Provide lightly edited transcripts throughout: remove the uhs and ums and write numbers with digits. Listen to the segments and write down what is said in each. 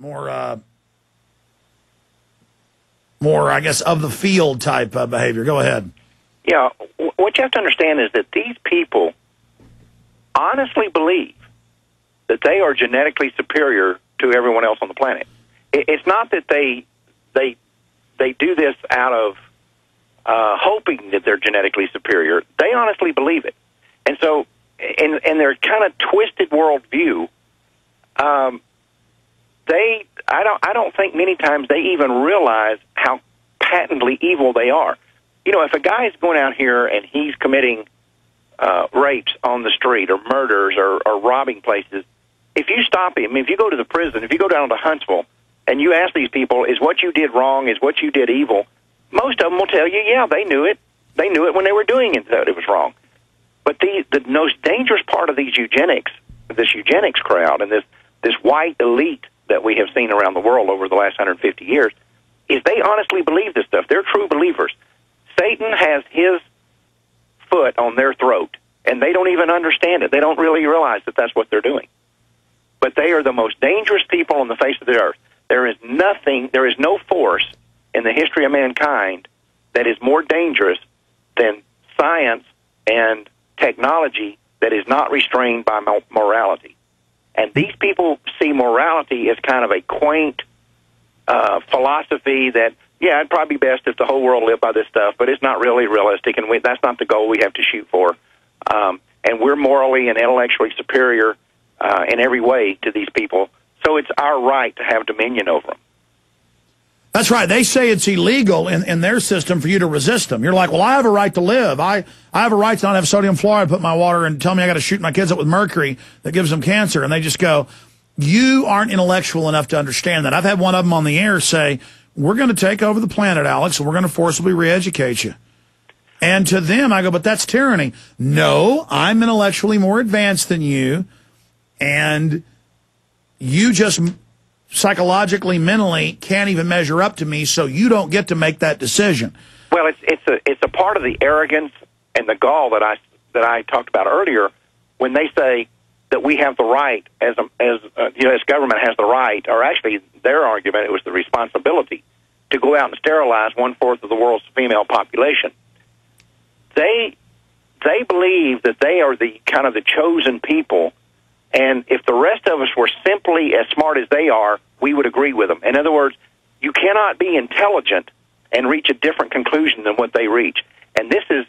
more, I guess, of the field type behavior. Go ahead. Yeah, what you have to understand is that these people honestly believe that they are genetically superior to everyone else on the planet. It's not that they do this out of hoping that they're genetically superior. They honestly believe it. And so, in their kind of twisted worldview, I don't think many times they even realize how patently evil they are. You know, if a guy is going out here and he's committing rapes on the street or murders or robbing places, if you stop him, if you go to the prison, if you go down to Huntsville and you ask these people, is what you did wrong, is what you did evil, most of them will tell you, yeah, they knew it. They knew it when they were doing it, that it was wrong. But the most dangerous part of this eugenics crowd and this white elite that we have seen around the world over the last 150 years is they honestly believe this stuff. They're true believers. Satan has his foot on their throat, and they don't even understand it. They don't really realize that that's what they're doing. But they are the most dangerous people on the face of the earth. There is no force in the history of mankind that is more dangerous than science and technology that is not restrained by morality. And these people see morality as kind of a quaint philosophy that, yeah, it'd probably be best if the whole world lived by this stuff, but it's not really realistic, and that's not the goal we have to shoot for. And we're morally and intellectually superior in every way to these people, so it's our right to have dominion over them. That's right. They say it's illegal in their system for you to resist them. You're like, well, I have a right to live. I have a right to not have sodium fluoride put in my water and tell me I got to shoot my kids up with mercury that gives them cancer. And they just go, you aren't intellectual enough to understand that. I've had one of them on the air say, we're going to take over the planet, Alex, and we're going to forcibly re-educate you. And to them, I go, but that's tyranny. No, I'm intellectually more advanced than you, and you just psychologically, mentally can't even measure up to me, so you don't get to make that decision. Well, it's a part of the arrogance and the gall that I talked about earlier when they say that we have the right, as U.S. government has the right, or actually their argument, it was the responsibility to go out and sterilize 1/4 of the world's female population. They believe that they are the kind of the chosen people. And if the rest of us were simply as smart as they are, we would agree with them. In other words, you cannot be intelligent and reach a different conclusion than what they reach. And this is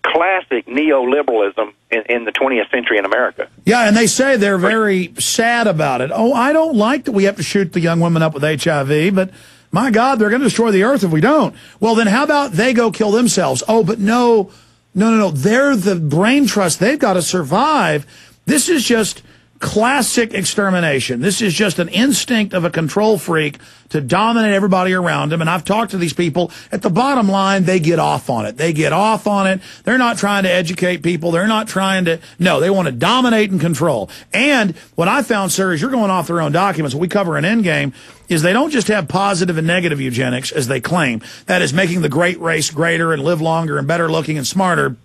classic neoliberalism in the 20th century in America. Yeah, and they say they're very sad about it. Oh, I don't like that we have to shoot the young women up with HIV, but my God, they're going to destroy the earth if we don't. Well, then how about they go kill themselves? Oh, but no. They're the brain trust. They've got to survive. This is just classic extermination. This is just an instinct of a control freak to dominate everybody around him. And I've talked to these people. At the bottom line, they get off on it. They get off on it. They're not trying to educate people. They're not trying to, no, they want to dominate and control. And what I found, sir, is you're going off their own documents. What we cover in Endgame is they don't just have positive and negative eugenics, as they claim. That is making the great race greater and live longer and better looking and smarter.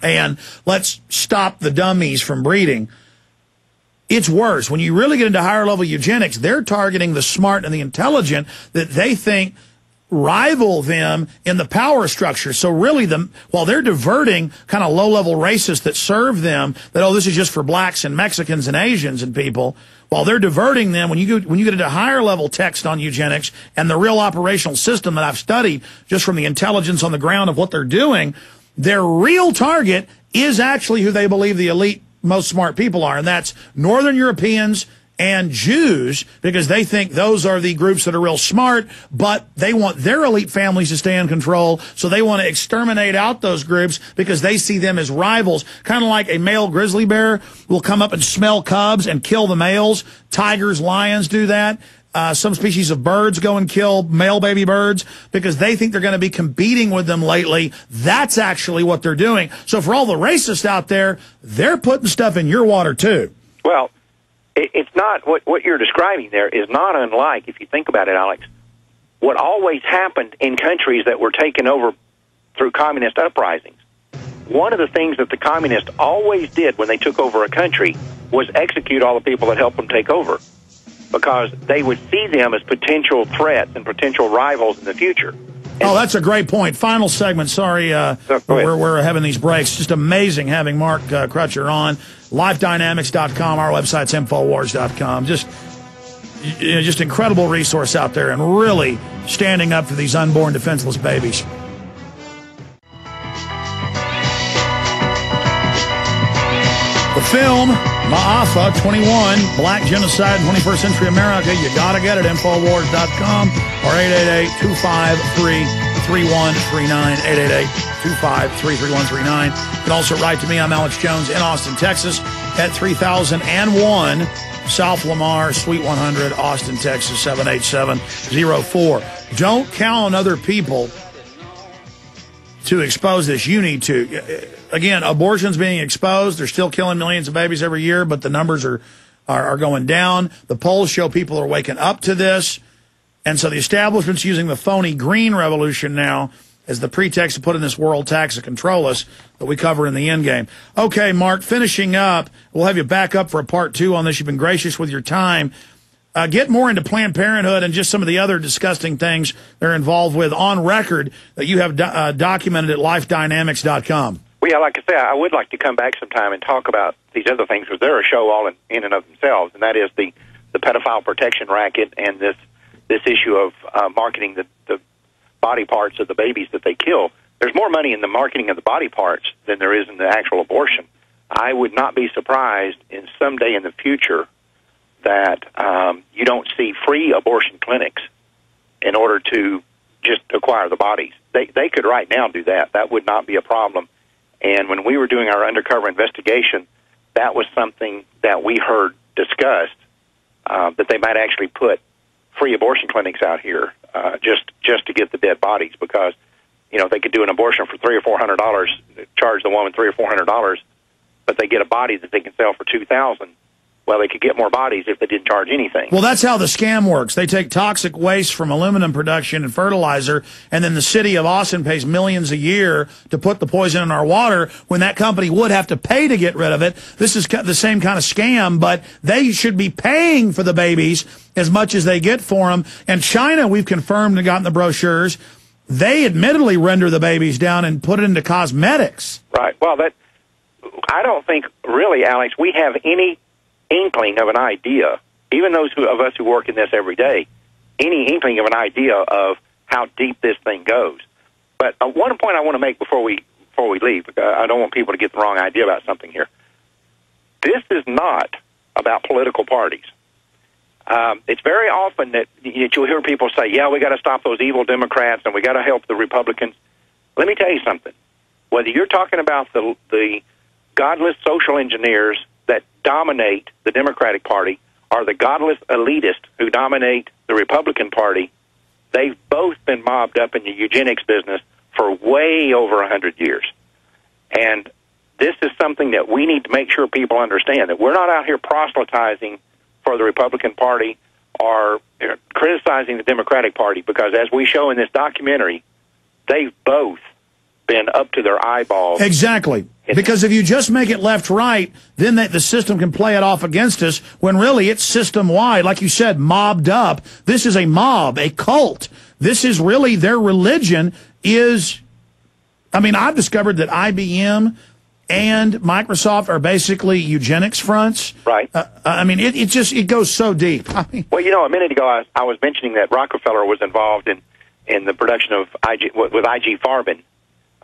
And let's stop the dummies from breeding. It's worse. When you really get into higher level eugenics, they're targeting the smart and the intelligent that they think rival them in the power structure. So really, while they're diverting kind of low level racists that serve them, that, oh, this is just for blacks and Mexicans and Asians and people, while they're diverting them, when you get into higher level text on eugenics and the real operational system that I've studied just from the intelligence on the ground of what they're doing, their real target is actually who they believe the elite most smart people are, and that's Northern Europeans and Jews, because they think those are the groups that are real smart, but they want their elite families to stay in control, so they want to exterminate out those groups because they see them as rivals. Kind of like a male grizzly bear will come up and smell cubs and kill the males. Tigers, lions do that. Some species of birds go and kill male baby birds because they think they're going to be competing with them lately. That's actually what they're doing. So for all the racists out there, they're putting stuff in your water too. Well, it's not what you're describing there is not unlike, if you think about it, Alex, what always happened in countries that were taken over through communist uprisings. One of the things that the communists always did when they took over a country was execute all the people that helped them take over. because they would see them as potential threats and potential rivals in the future. Oh, that's a great point. Final segment. Sorry, we're having these breaks. Just amazing having Mark Crutcher on. LifeDynamics.com. Our website's Infowars.com. Just incredible resource out there, and really standing up for these unborn defenseless babies. The film, Ma'afa 21, Black Genocide in 21st Century America. You got to get it, Infowars.com or 888-253-3139, 888-253-3139. You can also write to me. I'm Alex Jones in Austin, Texas at 3001 South Lamar, Suite 100, Austin, Texas, 78704. Don't count on other people to expose this. You need to. Again, abortion's being exposed. They're still killing millions of babies every year, but the numbers are going down. The polls show people are waking up to this. And so the establishment's using the phony green revolution now as the pretext to put in this world tax to control us that we cover in the end game. Okay, Mark, finishing up, we'll have you back up for a part 2 on this. You've been gracious with your time. Get more into Planned Parenthood and just some of the other disgusting things they're involved with on record that you have documented at lifedynamics.com. Well, yeah, like I say, I would like to come back sometime and talk about these other things, because they're a show all in and of themselves, and that is the pedophile protection racket and this issue of marketing the body parts of the babies that they kill. There's more money in the marketing of the body parts than there is in the actual abortion. I would not be surprised in someday in the future that you don't see free abortion clinics in order to just acquire the bodies. They could right now do that. That would not be a problem. And when we were doing our undercover investigation, that was something that we heard discussed, that they might actually put free abortion clinics out here just to get the dead bodies, because they could do an abortion for $300 or $400, charge the woman $300 or $400, but they get a body that they can sell for $2,000. Well, they could get more bodies if they didn't charge anything. Well, that's how the scam works. They take toxic waste from aluminum production and fertilizer, and then the city of Austin pays millions a year to put the poison in our water when that company would have to pay to get rid of it. This is the same kind of scam, but they should be paying for the babies as much as they get for them. And China, we've confirmed and gotten the brochures, they admittedly render the babies down and put it into cosmetics. Right. Well, I don't think, really, Alex, we have any inkling of an idea, even those of us who work in this every day, any inkling of an idea of how deep this thing goes. But one point I want to make before we leave, I don't want people to get the wrong idea about something here. This is not about political parties. It's very often that you'll hear people say, yeah, we got to stop those evil Democrats and we got to help the Republicans. Let me tell you something. Whether you're talking about the godless social engineers that dominate the Democratic Party or the godless elitists who dominate the Republican Party, they've both been mobbed up in the eugenics business for way over 100 years. And this is something that we need to make sure people understand, that we're not out here proselytizing for the Republican Party or criticizing the Democratic Party, because as we show in this documentary, they've both been up to their eyeballs. Exactly. Because if you just make it left-right, then the system can play it off against us, when really it's system-wide. Like you said, mobbed up. This is a mob, a cult. This is really their religion is... I mean, I've discovered that IBM and Microsoft are basically eugenics fronts. Right. I mean, it goes so deep. I mean, well, a minute ago I was mentioning that Rockefeller was involved in the production of with IG Farben.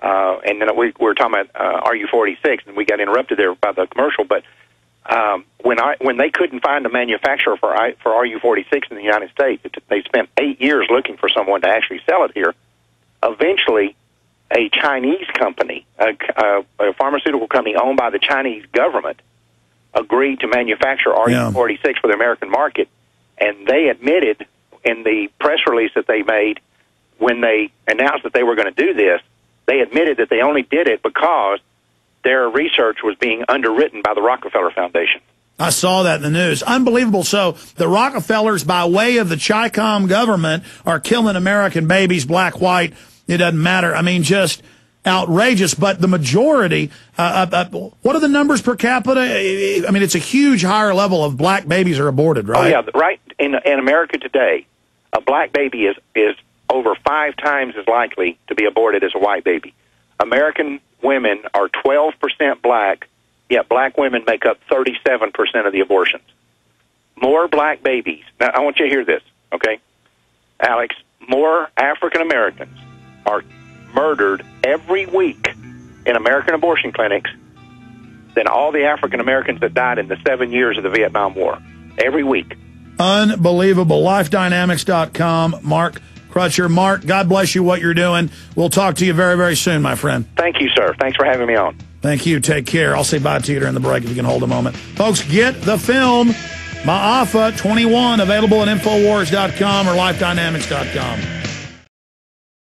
And then we were talking about RU-46, and we got interrupted there by the commercial. But when they couldn't find a manufacturer for RU-46 in the United States, they spent 8 years looking for someone to actually sell it here. Eventually, a Chinese company, a pharmaceutical company owned by the Chinese government, agreed to manufacture RU-46 for the American market, and they admitted in the press release that they made when they announced that they were going to do this, they admitted that they only did it because their research was being underwritten by the Rockefeller Foundation. I saw that in the news. Unbelievable. So the Rockefellers, by way of the Chi-Com government, are killing American babies, black, white. It doesn't matter. I mean, just outrageous. But the majority, what are the numbers per capita? I mean, it's a huge higher level of black babies are aborted, right? Oh, yeah, right. In America today, a black baby is over 5 times as likely to be aborted as a white baby. American women are 12% black, yet black women make up 37% of the abortions. More black babies. Now, I want you to hear this, okay? Alex, more African Americans are murdered every week in American abortion clinics than all the African Americans that died in the 7 years of the Vietnam War. Every week. Unbelievable. LifeDynamics.com. Mark Crutcher. Mark, God bless you, what you're doing. We'll talk to you very, very soon, my friend. Thank you, sir. Thanks for having me on. Thank you. Take care. I'll say bye to you during the break if you can hold a moment. Folks, get the film, Ma'afa 21, available at Infowars.com or LifeDynamics.com.